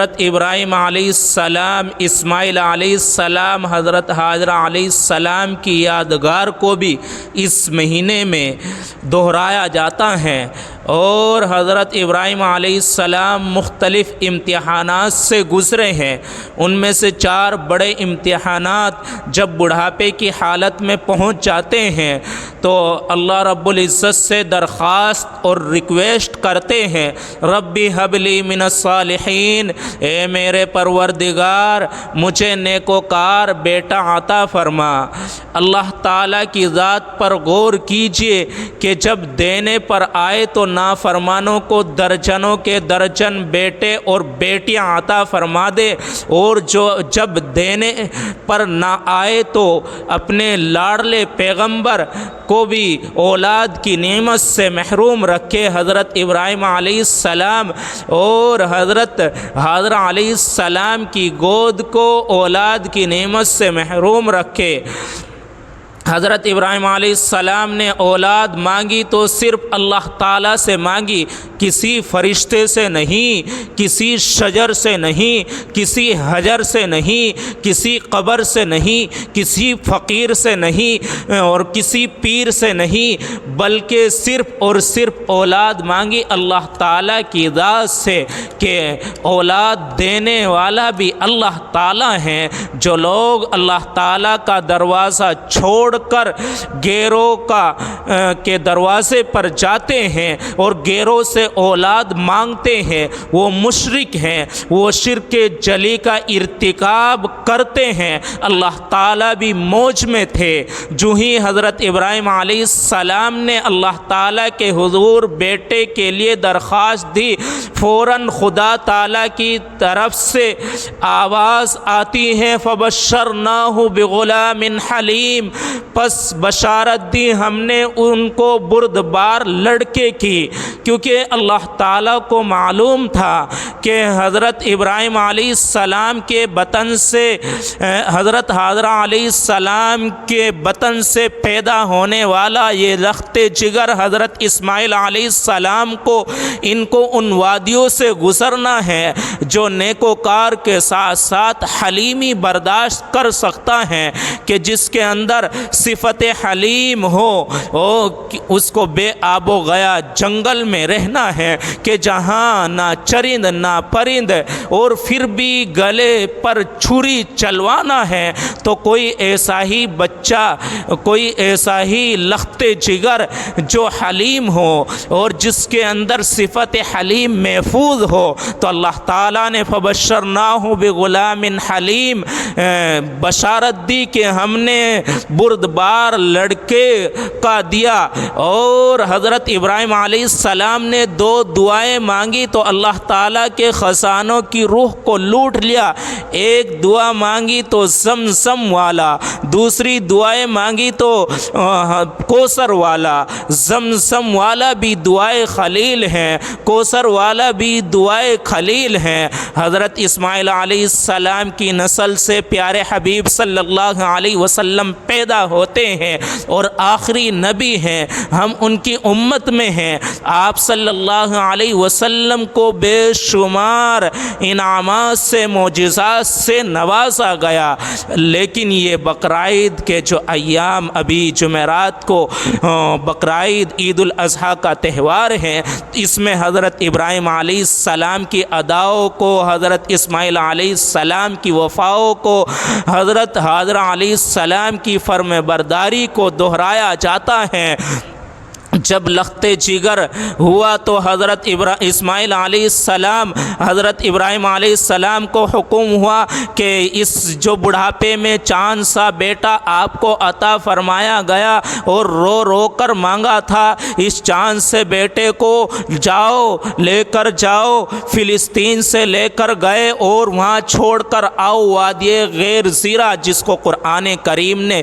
حضرت ابراہیم علیہ السلام، اسماعیل علیہ السلام، حضرت حاجرہ علیہ السلام کی یادگار کو بھی اس مہینے میں دہرایا جاتا ہے۔ اور حضرت ابراہیم علیہ السلام مختلف امتحانات سے گزرے ہیں، ان میں سے 4 بڑے امتحانات جب بڑھاپے کی حالت میں پہنچ جاتے ہیں تو اللہ رب العزت سے درخواست اور ریکویسٹ کرتے ہیں، ربی حب لی من الصالحین، اے میرے پروردگار مجھے نیکوکار بیٹا عطا فرما۔ اللہ تعالیٰ کی ذات پر غور کیجئے کہ جب دینے پر آئے تو نافرمانوں کو درجنوں کے درجن بیٹے اور بیٹیاں عطا فرما دے، اور جو جب دینے پر نہ آئے تو اپنے لاڈلے پیغمبر کو بھی اولاد کی نعمت سے محروم رکھے۔ حضرت ابراہیم علیہ السلام اور حضرت حاجرہ علیہ السلام کی گود کو اولاد کی نعمت سے محروم رکھے۔ حضرت ابراہیم علیہ السلام نے اولاد مانگی تو صرف اللہ تعالیٰ سے مانگی، کسی فرشتے سے نہیں، کسی شجر سے نہیں، کسی حجر سے نہیں، کسی قبر سے نہیں، کسی فقیر سے نہیں اور کسی پیر سے نہیں، بلکہ صرف اور صرف اولاد مانگی اللہ تعالیٰ کی ذات سے کہ اولاد دینے والا بھی اللہ تعالیٰ ہے۔ جو لوگ اللہ تعالیٰ کا دروازہ چھوڑ کر غیروں کے دروازے پر جاتے ہیں اور غیروں سے اولاد مانگتے ہیں وہ مشرک ہیں، وہ شرک جلی کا ارتکاب کرتے ہیں۔ اللہ تعالیٰ بھی موج میں تھے، جو ہی حضرت ابراہیم علیہ السلام نے اللہ تعالیٰ کے حضور بیٹے کے لیے درخواست دی، فوراً خدا تعالیٰ کی طرف سے آواز آتی ہے فبشرناہ بغلام حلیم، پس بشارت دی ہم نے ان کو بردبار لڑکے کی، کیونکہ اللہ تعالیٰ کو معلوم تھا کہ حضرت ابراہیم علیہ السلام کے بطن سے حضرت حاجرہ علیہ السلام کے بطن سے پیدا ہونے والا یہ لخت جگر حضرت اسماعیل علیہ السلام کو ان کو ان وادیوں سے گزرنا ہے جو نیکوکار کے ساتھ ساتھ حلیمی برداشت کر سکتا ہے، کہ جس کے اندر صفت حلیم ہو، اس کو بے آب و گیا جنگل میں رہنا ہے کہ جہاں نہ چرند نہ پرند، اور پھر بھی گلے پر چھری چلوانا ہے تو کوئی ایسا ہی بچہ، کوئی ایسا ہی لخت جگر جو حلیم ہو اور جس کے اندر صفت حلیم محفوظ ہو۔ تو اللہ تعالیٰ نے فبشرناہ بغلام حلیم بشارت دی کہ ہم نے بردبار لڑکے کا دیا۔ اور حضرت ابراہیم علیہ السلام نے 2 دعائیں مانگی تو اللہ تعالیٰ کے خزانوں کی روح کو لوٹ لیا۔ ایک دعا مانگی تو زمزم والا، دوسری دعائیں مانگی تو کوثر والا۔ زمزم والا بھی دعائے خلیل ہیں، کوثر والا بھی دعائے خلیل ہیں۔ حضرت اسماعیل علیہ السلام کی نسل سے پیارے حبیب صلی اللہ علیہ وسلم پیدا ہوتے ہیں اور آخری نبی ہیں، ہم ان کی امت میں ہیں۔ آپ صلی اللہ علیہ وسلم کو بے شمار انعامات سے، معجزات سے نوازا گیا، لیکن یہ بقرعید کے جو ایام ابھی جمعرات کو بقرعید عید الاضحیٰ کا تہوار ہے، اس میں حضرت ابراہیم علیہ السلام کی اداؤں کو، حضرت اسماعیل علیہ السلام کی وفاؤں کو، حضرت حاجرہ علیہ السلام کی فرم برداری کو دہرایا جاتا ہے۔ جب لخت جگر ہوا تو حضرت اسماعیل علیہ السلام، حضرت ابراہیم علیہ السلام کو حکم ہوا کہ اس جو بڑھاپے میں چاند سا بیٹا آپ کو عطا فرمایا گیا اور رو رو کر مانگا تھا، اس چاند سے بیٹے کو جاؤ لے کر جاؤ، فلسطین سے لے کر گئے اور وہاں چھوڑ کر آؤ وادی غیر زیرہ، جس کو قرآن کریم نے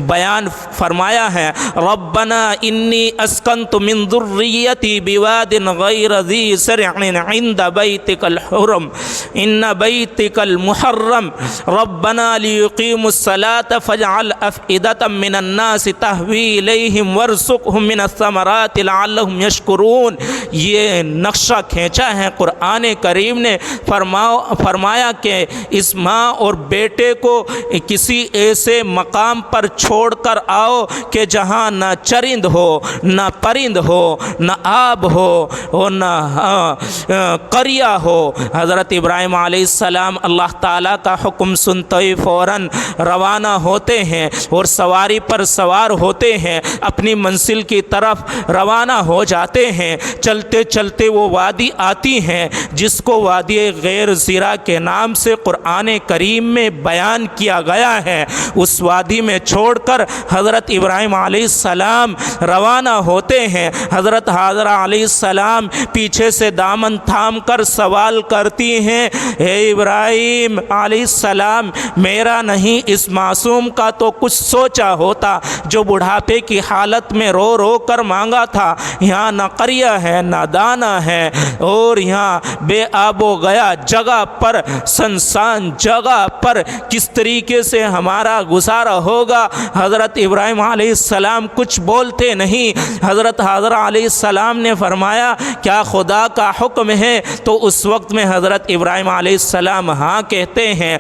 بیان فرمایا ہے، ربنا انی اسکنت من ذریتی بواد غیر ذی زرع عند بیتک الحرم ان بیتک المحرم ربنا لیقیموا الصلاة فاجعل افئدة من الناس تهوی الیہم وارزقهم من الثمرات لعلهم یشکرون۔ یہ نقشہ کھینچا ہے قرآن کریم نے۔ فرمایا کہ اس ماں اور بیٹے کو کسی ایسے مقام پر چھوڑ کر آؤ کہ جہاں نہ چرند ہو، نہ پرند ہو، نہ آب ہو اور نہ قریہ ہو۔ حضرت ابراہیم علیہ السلام اللہ تعالیٰ کا حکم سنتے ہی فوراً روانہ ہوتے ہیں اور سواری پر سوار ہوتے ہیں، اپنی منزل کی طرف روانہ ہو جاتے ہیں۔ چلتے چلتے وہ وادی آتی ہیں جس کو وادی غیر زرع کے نام سے قرآن کریم میں بیان کیا گیا ہے۔ اس وادی میں چھوڑ کر حضرت ابراہیم علیہ السلام روانہ ہوتے ہیں۔ حضرت حاجرہ علیہ السلام پیچھے سے دامن تھام کر سوال کرتی ہیں، اے ابراہیم علیہ السلام، میرا نہیں اس معصوم کا تو کچھ سوچا ہوتا جو بڑھاپے کی حالت میں رو رو کر مانگا تھا۔ یہاں نہ قریہ ہے نہ دانہ ہے اور یہاں بے آب و گیا جگہ پر، سنسان جگہ پر کس طریقے سے ہمارا گزارا ہوگا؟ حضرت ابراہیم علیہ السلام کچھ بولتے نہیں۔ حضرت حاجرہ علیہ السلام نے فرمایا، کیا خدا کا حکم ہے؟ تو اس وقت میں حضرت ابراہیم علیہ السلام ہاں کہتے ہیں۔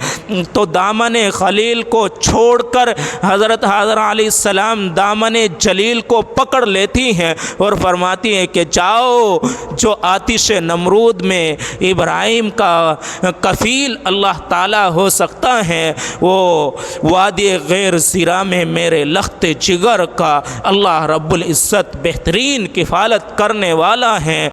تو دامن خلیل کو چھوڑ کر حضرت حاجرہ علیہ السلام دامن جلیل کو پکڑ لیتی ہیں اور فرماتی ہیں کہ جاؤ، جو آتش نمرود میں ابراہیم کا کفیل اللہ تعالیٰ ہو سکتا ہے، وہ وادی غیر زرع میں میرے لخت جگر کا اللہ رب العزت بہترین کفالت کرنے والا ہے۔